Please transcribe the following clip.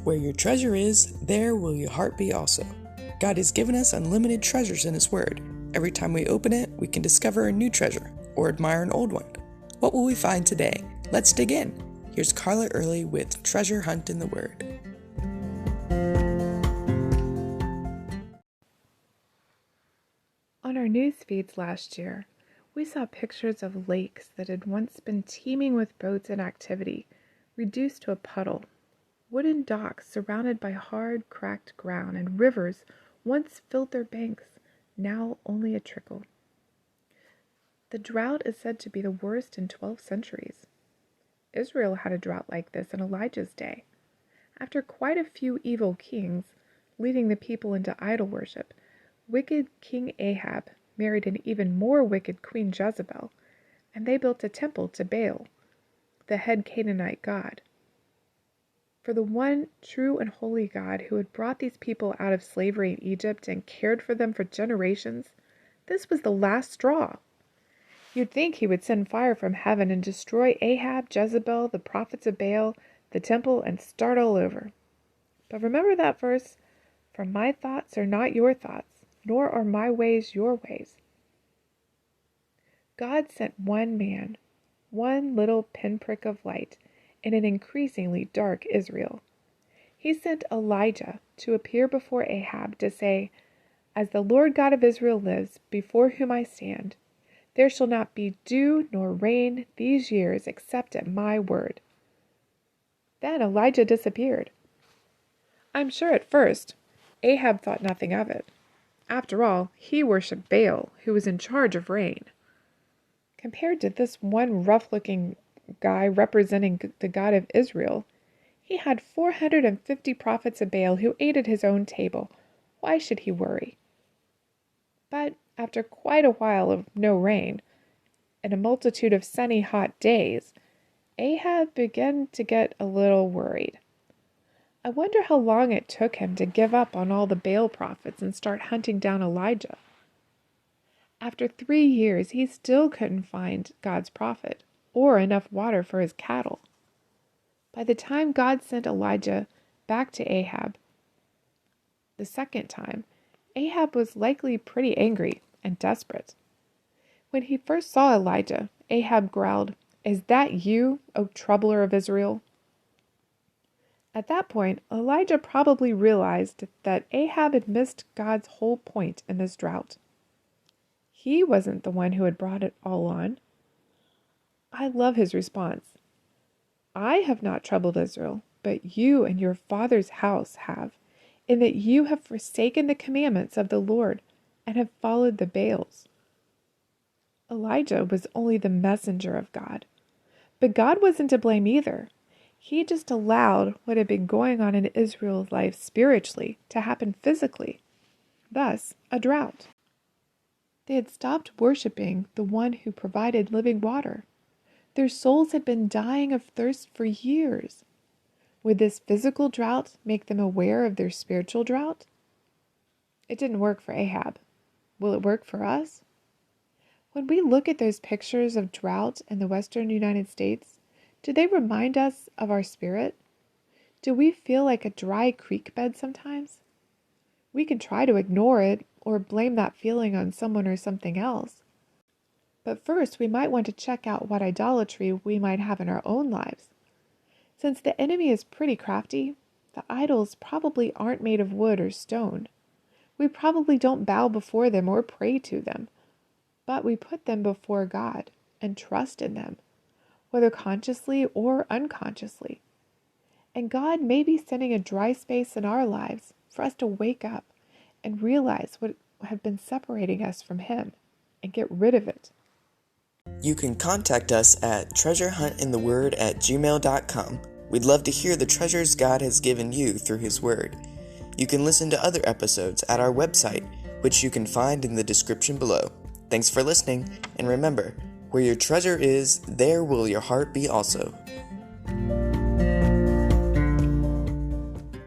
Where your treasure is, there will your heart be also. God has given us unlimited treasures in His Word. Every time we open it, we can discover a new treasure or admire an old one. What will we find today? Let's dig in. Here's Carla Early with Treasure Hunt in the Word. On our news feeds last year, we saw pictures of lakes that had once been teeming with boats and activity, reduced to a puddle. Wooden docks surrounded by hard, cracked ground, and rivers once filled their banks, now only a trickle. The drought is said to be the worst in 12 centuries. Israel had a drought like this in Elijah's day. After quite a few evil kings, leading the people into idol worship, wicked King Ahab married an even more wicked Queen Jezebel, and they built a temple to Baal, the head Canaanite god. For the one true and holy God who had brought these people out of slavery in Egypt and cared for them for generations, this was the last straw. You'd think He would send fire from heaven and destroy Ahab, Jezebel, the prophets of Baal, the temple, and start all over. But remember that verse, "For my thoughts are not your thoughts, nor are my ways your ways." God sent one man, one little pinprick of light, in an increasingly dark Israel. He sent Elijah to appear before Ahab to say, "As the Lord God of Israel lives, before whom I stand, there shall not be dew nor rain these years except at my word." Then Elijah disappeared. I'm sure at first Ahab thought nothing of it. After all, he worshipped Baal, who was in charge of rain. Compared to this one rough-looking guy representing the God of Israel, he had 450 prophets of Baal who ate at his own table. Why should he worry? But after quite a while of no rain, and a multitude of sunny, hot days, Ahab began to get a little worried. I wonder how long it took him to give up on all the Baal prophets and start hunting down Elijah. After 3 years, he still couldn't find God's prophet, or enough water for his cattle. By the time God sent Elijah back to Ahab the second time, Ahab was likely pretty angry and desperate. When he first saw Elijah, Ahab growled, "Is that you, O troubler of Israel?" At that point, Elijah probably realized that Ahab had missed God's whole point in this drought. He wasn't the one who had brought it all on. I love his response. "I have not troubled Israel, but you and your father's house have, in that you have forsaken the commandments of the Lord and have followed the Baals." Elijah was only the messenger of God, but God wasn't to blame either. He just allowed what had been going on in Israel's life spiritually to happen physically, thus a drought. They had stopped worshiping the one who provided living water. Their souls had been dying of thirst for years. Would this physical drought make them aware of their spiritual drought? It didn't work for Ahab. Will it work for us? When we look at those pictures of drought in the western United States, do they remind us of our spirit? Do we feel like a dry creek bed sometimes? We can try to ignore it or blame that feeling on someone or something else. But first, we might want to check out what idolatry we might have in our own lives. Since the enemy is pretty crafty, the idols probably aren't made of wood or stone. We probably don't bow before them or pray to them, but we put them before God and trust in them, whether consciously or unconsciously. And God may be sending a dry space in our lives for us to wake up and realize what had been separating us from Him and get rid of it. You can contact us at treasurehuntintheword@gmail.com. We'd love to hear the treasures God has given you through His Word. You can listen to other episodes at our website, which you can find in the description below. Thanks for listening, and remember, where your treasure is, there will your heart be also.